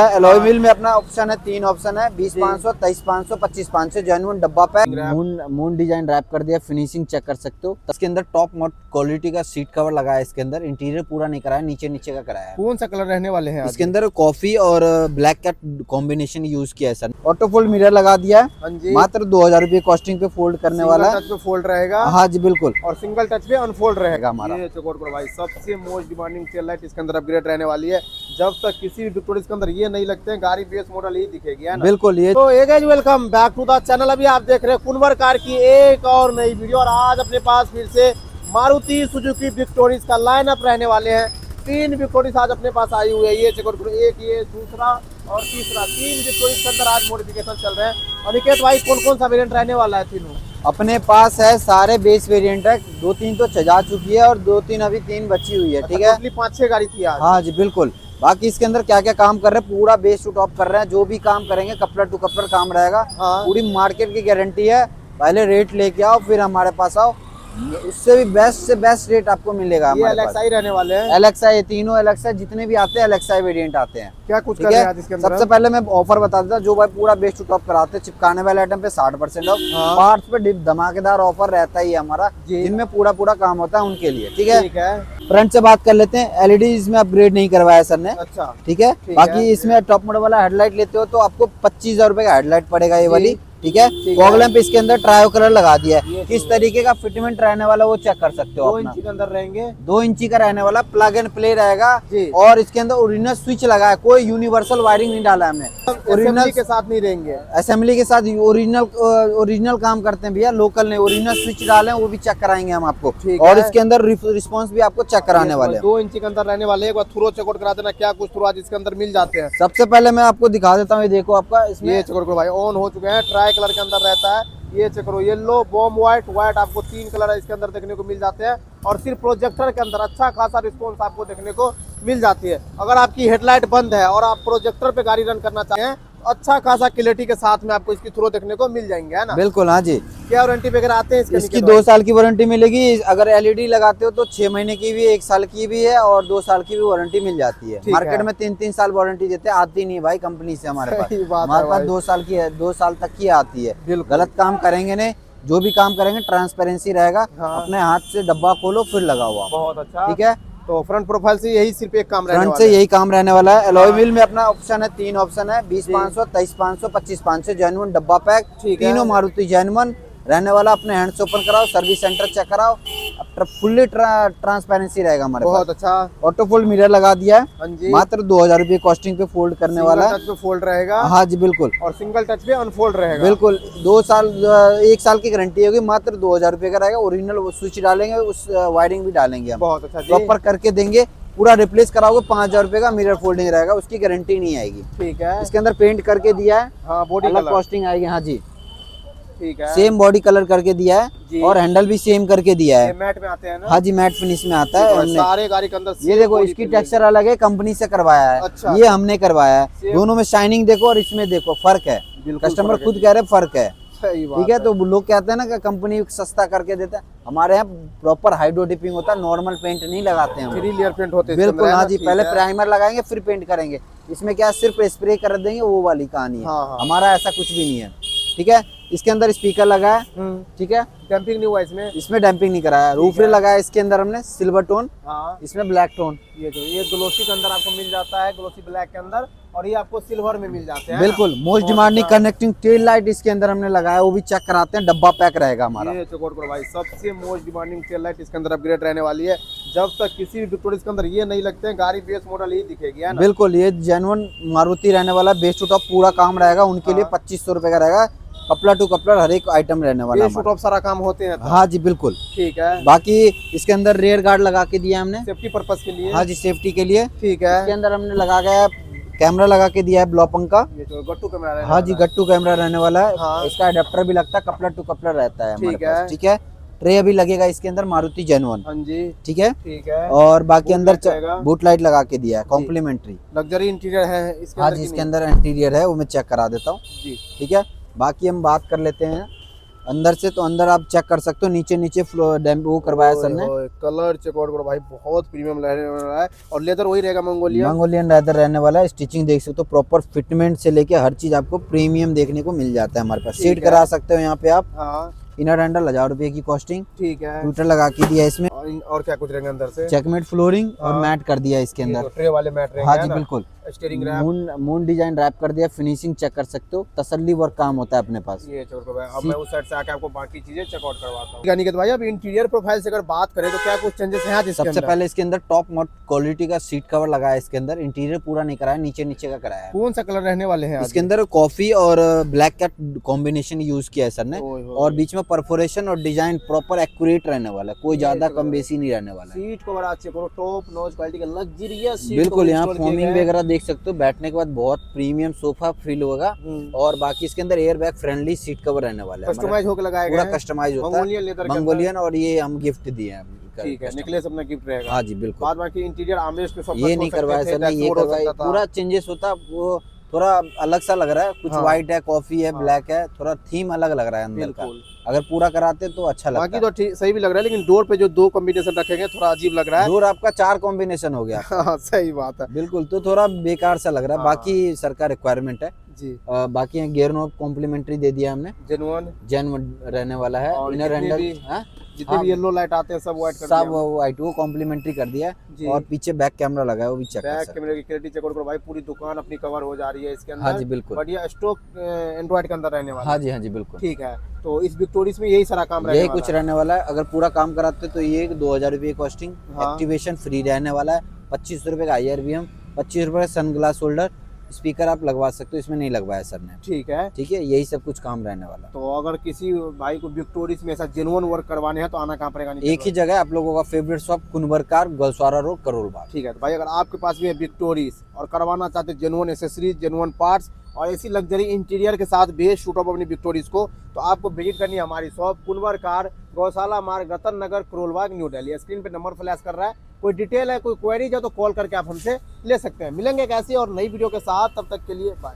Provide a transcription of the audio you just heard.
Alloy wheel में अपना option है, 3 ऑप्शन है, 20-500, 23-500, 25-500 जेन्युइन डब्बा पैक। मून डिजाइन रैप कर दिया, फिनिशिंग चेक कर सकते हो। इसके अंदर टॉप मोस्ट क्वालिटी का सीट कवर लगा है। इसके अंदर इंटीरियर पूरा नहीं कराया, नीचे नीचे का कराया है। कौन सा कलर रहने वाले हैं इसके अंदर कॉफी और ब्लैक का कॉम्बिनेशन यूज किया है सर। ऑटो फोल्ड मिरर लगा दिया है। हाँ जी। मात्र 2000 रुपए कॉस्टिंग पे फोल्ड करने वाला है। टच पे फोल्ड रहेगा। हाँ जी बिल्कुल। और सिंगल टच पे अनफोल्ड रहेगा हमारा। ये चकोर भाई सबसे मोस्ट डिमांडिंग टेल लाइट इसके अंदर अपग्रेड रहने वाली है। जब तक किसी भी विक्टोरिया के अंदर ये नहीं लगते हैं, गाड़ी बेस मॉडल ही दिखेगी, है ना? बिल्कुल। ये तो guys welcome back to the channel. अभी आप देख रहे हैं कुनवर कार की एक और नई वीडियो, और आज अपने पास फिर से मारुति सुजुकी विक्टोरिया का लाइनअप रहने वाले हैं। 3 विक्टोरिया आज अपने पास आई हुई है। ये चकोर एक, ये दूसरा और तीसरा, 3 विक्टोरिया के अंदर आज मॉडिफिकेशन चल रहे हैं। और निकेत भाई कौन कौन सा वेरिएंट रहने वाला है? तीनों अपने पास है, सारे बेस वेरिएंट है। 2-3 तो जा चुकी है और 2-3 अभी 3 बची हुई है। ठीक है, 5-6 गाड़ी थी आज। हाँ जी बिल्कुल। बाकी इसके अंदर क्या क्या काम कर रहे हैं, पूरा बेस टू टॉप कर रहे हैं। जो भी काम करेंगे कपलर टू कपलर काम रहेगा। हाँ। पूरी मार्केट की गारंटी है। पहले रेट लेके आओ, फिर हमारे पास आओ, उससे भी बेस्ट से बेस्ट रेट आपको मिलेगा। ये एलेक्साई रहने वाले हैं। एलेक्साई, तीनों एलेक्साई जितने भी आते हैं एलेक्साई वेरिएंट आते हैं। क्या कुछ ठीक कर रहे है। हैं आज इसके अंदर? सबसे पहले मैं ऑफर बता देता हूँ। जो भाई पूरा बेस्ट टू टॉप कराते हैं, चिपकाने वाले आइटम पे 60% ऑफ। हाँ। पार्ट्स पे धमाकेदार ऑफर रहता ही है हमारा, जिनमें पूरा काम होता है उनके लिए। ठीक है। फ्रंट से बात कर लेते हैं। एलईडी इसमें अपग्रेड नहीं करवाया सर ने। अच्छा। ठीक है। बाकी इसमें टॉप मॉडल वाला हेडलाइट लेते हो तो आपको 25,000 रुपए का हेडलाइट पड़ेगा, ये वाली। ठीक है। फॉग लैंप इसके अंदर ट्रायो कलर लगा दिया है। किस तरीके का फिटमेंट रहने वाला वो चेक कर सकते हो। 2 इंची के अंदर रहेंगे। 2 इंची का रहने वाला, प्लग एंड प्ले रहेगा। जी। और इसके अंदर ओरिजिनल स्विच लगा है, कोई यूनिवर्सल वायरिंग नहीं डाला हमने। ओरिजिनल के साथ नहीं रहेंगे, असेंबली के साथ ओरिजिनल काम करते हैं भैया। लोकल ने ओरिजिनल स्विच डाले हैं, वो भी चेक कराएंगे हम आपको। और इसके अंदर रिस्पॉन्स भी आपको चेक कराने वाले हैं। 2 इंची के अंदर रहने वाले। एक बार थ्रो चेकआउट करा देना, क्या कुछ थ्रो आज इसके अंदर मिल जाते हैं। सबसे पहले मैं आपको दिखा देता हूँ, ये देखो आपका इसमें ये चेकआउट भाई ऑन हो चुके हैं। ट्राई कलर के अंदर रहता है। ये चेक करो, येलो, बॉम्ब व्हाइट आपको 3 कलर इसके अंदर देखने को मिल जाते हैं। और सिर्फ प्रोजेक्टर के अंदर अच्छा खासा रिस्पॉन्स आपको देखने को मिल जाती है। अगर आपकी हेडलाइट बंद है और आप प्रोजेक्टर पे गाड़ी रन करना चाहते हैं, अच्छा खासा क्लैरिटी के साथ में आपको इसकी थ्रो देखने को मिल जाएंगे, है ना? बिल्कुल। हाँ जी। क्या वारंटी वगैरह आते हैं इसकी 2 साल की वारंटी मिलेगी। अगर एलईडी लगाते हो तो 6 महीने की भी, 1 साल की भी है, और 2 साल की भी वारंटी मिल जाती है। मार्केट में 3-3 साल वारंटी देते हैं, आती नहीं भाई कंपनी से हमारे पास। हमारे पास 2 साल की है, 2 साल तक की आती है। गलत काम करेंगे नहीं, जो भी काम करेंगे ट्रांसपेरेंसी रहेगा। हाँ। अपने हाथ से डब्बा खोलो फिर लगाओ आप। बहुत अच्छा। ठीक है। तो फ्रंट प्रोफाइल से यही सिर्फ एक काम रहने फ्रंट वाला से है। यही काम रहने वाला है। एलॉय व्हील में अपना ऑप्शन है, 3 ऑप्शन है, 20-500, 23-500, 25-500 जेन्युइन डब्बा पैक। तीनों मारुति जेन्युइन रहने वाला। अपने हैंड से ओपन कराओ, सर्विस सेंटर चेक कराओ, फुल्ली ट्रांसपेरेंसी रहेगा हमारे पास। बहुत अच्छा। ऑटो फोल्ड मिरर लगा दिया है। हाँ जी। मात्र 2000 रुपए कॉस्टिंग पे फोल्ड करने वाला है। टच पे फोल्ड रहेगा। हाँ जी बिल्कुल। और सिंगल टच पे अनफोल्ड रहेगा। बिल्कुल। 1 साल की गारंटी होगी। मात्र 2000 रुपए का रहेगा। ओरिजिनल स्विच डालेंगे, उस वायरिंग भी डालेंगे हम। बहुत अच्छा। प्रॉपर करके देंगे। पूरा रिप्लेस कराओगे 5000 रुपए का मिरर फोल्डिंग रहेगा, उसकी गारंटी नहीं आएगी। ठीक है। इसके अंदर पेंट करके दिया है। हाँ, बॉडी अलग कलर कॉस्टिंग आएगी। हाँ जी। ठीक है। सेम बॉडी कलर करके दिया है और हैंडल भी सेम करके दिया है। मैट में आते हैं ना? हाँ जी, मैट फिनिश में आता है हमने। सारे गाड़ी के अंदर ये देखो, इसकी टेक्सचर अलग है, कंपनी से करवाया है। अच्छा। ये हमने करवाया है। दोनों में शाइनिंग देखो और इसमें देखो, फर्क है। कस्टमर खुद कह रहे फर्क है। ठीक है। तो लोग कहते हैं ना कि कंपनी सस्ता करके देता है, हमारे यहाँ प्रॉपर हाइड्रो डिपिंग होता है, नॉर्मल पेंट नहीं लगाते हैं हम। 3 लेयर पेंट होते हैं बिल्कुल। हाँ जी। पहले प्राइमर लगाएंगे फिर पेंट करेंगे। इसमें क्या सिर्फ स्प्रे कर देंगे, वो वाली कहानी है। हाँ। हमारा ऐसा कुछ भी नहीं है। ठीक है। इसके अंदर स्पीकर लगा है। ठीक है। डैम्पिंग नहीं हुआ इसमें? इसमें डैम्पिंग नहीं कराया। रूफ रे लगाया इसके अंदर हमने, सिल्वर टोन। हाँ। इसमें ब्लैक टोन। ये ग्लोसी के अंदर आपको मिल जाता है, ग्लोसी ब्लैक के अंदर, और ये आपको सिल्वर में मिल जाते हैं। बिल्कुल। Most demanding connecting tail light इसके अंदर हमने लगाया, वो भी चेक कराते हैं। डब्बा पैक रहेगा हमारा। ये चकोर भाई सबसे मोस्ट डिमांडिंग टेल लाइट इसके अंदर अपग्रेड रहने वाली है। जब तक किसी भी विक्टोरिया के अंदर ये नहीं लगते हैं, गाड़ी बेस मॉडल ही दिखेगी, है ना? बिल्कुल। ये जेन्युइन मारुति रहने वाला, बेस टू टॉप पूरा काम रहेगा उनके लिए। 2500 रुपए का रहेगा। कपलर टू कपलर हर एक आइटम रहने वाला है। टॉप सारा काम होते हैं। हाँ जी बिल्कुल। ठीक है। बाकी इसके अंदर रेयर गार्ड लगा के दिया हमने, सेफ्टी पर्पस के लिए। हाँ जी, सेफ्टी के लिए। ठीक है। इसके अंदर हमने लगा गया कैमरा लगा के दिया है, ब्लॉपंग का। ये जो गट्टू कैमरा रहने हाँ जी, गट्टू कैमरा रहने वाला है। हाँ। इसका अडेप्टर भी लगता है, कपलर टू कपलर रहता है हमारे ठीक है। पास। ठीक है। ट्रे अभी लगेगा इसके अंदर, मारुति जेन्युइन। हाँ जी। ठीक है। ठीक है। और बाकी बूट अंदर लाइट रहेगा। बूट लाइट लगा के दिया है, कॉम्प्लीमेंट्री। लग्जरी इंटीरियर है इसके हाँ अंदर जी, की इसके नहीं? अंदर इंटीरियर है, वो मैं चेक करा देता हूँ। जी। ठीक है। बाकी हम बात कर लेते हैं अंदर से तो अंदर आप चेक कर सकते हो, नीचे नीचे वो करवाया सर ने। कलर चेकआउट करो भाई, बहुत प्रीमियम रहने वाला है। और लेदर वही रहेगा मंगोलियन। मंगोलियन लेदर रहने वाला है। स्टिचिंग देख सकते हो, प्रॉपर फिटमेंट से लेके हर चीज आपको प्रीमियम देखने को मिल जाता है हमारे पास। सीट करा सकते हो यहाँ पे आप। हाँ इनर हैंडल 1000 रुपए की कॉस्टिंग। ठीक है। ट्विटर लगा के दिया इसमें। और क्या कुछ रहेंगे अंदर से? चेकमेट फ्लोरिंग और मैट कर दिया इसके अंदर। ट्रे वाले मैट रहेंगे। हाँ जी बिल्कुल। Steering wrap, moon design wrap कर दिया। फिनिशिंग चेक कर सकते हो, तसल्ली वर्क काम होता है अपने पास। ये चोर भाई, अब मैं उस साइड से आके आपको बाकी चीजें चेकआउट करवाता हूँ। निकेत भाई, अब इंटीरियर प्रोफाइल से अगर बात करें तो क्या कुछ चेंजेस हैं आज इसके सबसे अंदर? पहले इसके अंदर टॉप मोस्ट क्वालिटी का सीट कवर लगाया है इसके अंदर। इंटीरियर पूरा नहीं कराया, नीचे नीचे का कराया है। कौन सा कलर रहने वाले हैं इसके अंदर? कॉफी और ब्लैक का कॉम्बिनेशन यूज किया है सर ने। और बीच में परफोरेशन और डिजाइन प्रॉपर एक्यूरेट रहने वाला है, कोई ज्यादा कम बेसी नहीं रहने वाला है। सीट कवर अच्छे करो, टॉप नॉच क्वालिटी का लग्जरियस सीट। बिल्कुल, यहाँ फोमिंग वगैरह देख सकते हो। बैठने के बाद बहुत प्रीमियम सोफा फील होगा। और बाकी इसके अंदर air bag friendly seat cover रहने वाला है। कस्टमाइज होकर लगाया गया है, पूरा कस्टमाइज होता है मंगोलियन। और ये हम गिफ्ट दिए हैं। ठीक है, नेकलेस अपना गिफ्ट रहेगा। हाँ जी बिल्कुल। बाद बाकी इंटीरियर आर्मरेस्ट पे सब ये नहीं करवाया सर ने, ये करवाया। पूरा चेंजेस होता, वो थोड़ा अलग सा लग रहा है। कुछ व्हाइट है, कॉफी है, ब्लैक है, थोड़ा थीम अलग लग रहा है अंदर का। अगर पूरा कराते तो अच्छा लगता। बाकी तो ठीक सही भी लग रहा है, लेकिन डोर पे जो दो कॉम्बिनेशन रखेंगे थोड़ा अजीब लग रहा है। डोर आपका 4 कॉम्बिनेशन हो गया। हाँ सही बात है बिल्कुल, तो थोड़ा बेकार सा लग रहा है। बाकी सर का रिक्वायरमेंट है जी। बाकी गियर नॉब कॉम्प्लीमेंटरी दे दिया हमने, जेन्युइन रहने वाला है। इनर हैंडल जितने भी येलो लाइट आते हैं सब व्हाइट कर दिया, सब व्हाइट, वो कॉम्प्लीमेंट्री कर दिया है। और पीछे बैक कैमरा लगा है, वो भी चेक कर सकते हैं। बैक कैमरे की क्लैरिटी चेक करो भाई, पूरी दुकान अपनी कवर हो जा रही है इसके अंदर। हाँ जी बिल्कुल। बढ़िया स्टॉक एंड्रॉइड के अंदर रहने वाला। हाँ जी बिल्कुल। ठीक है, तो इस विक्टोरियस में यही सारा काम रहने वाला है। यही कुछ रहने वाला है। अगर पूरा काम कराते तो ये 2000 रुपये कॉस्टिंग। एक्टिवेशन फ्री रहने वाला है। 2500 रुपये का IRBM, 25 रुपये का सनग्लास होल्डर। स्पीकर आप लगवा सकते हो, इसमें नहीं लगवाया सर ने। ठीक है, यही सब कुछ काम रहने वाला है। तो अगर किसी भाई को विक्टोरियस में ऐसा जेन्युइन वर्क करवाने हैं तो आना कहाँ पड़ेगा? एक ही जगह आप लोगों का फेवरेट शॉप, कुनवर कार, गौस्वारा रोड, करोल बाग। ठीक है, तो भाई अगर आपके पास भी है विक्टोरियस और करवाना चाहते हैं जेन्युइन एसेसरीज, जेन्युइन पार्ट्स और ऐसी लग्जरी इंटीरियर के साथ बेस्ट शूट अप अपनी विक्टोरियस को, तो आपको विजिट करनी है हमारी शॉप, कुनवर कार, गौशाला मार्ग, रतन नगर, करोल बाग, न्यू दिल्ली। स्क्रीन पे नंबर फ्लैश कर रहा है। कोई डिटेल है, कोई क्वेरीज है तो कॉल करके आप हमसे ले सकते हैं। मिलेंगे एक ऐसी और नई वीडियो के साथ, तब तक के लिए बाय।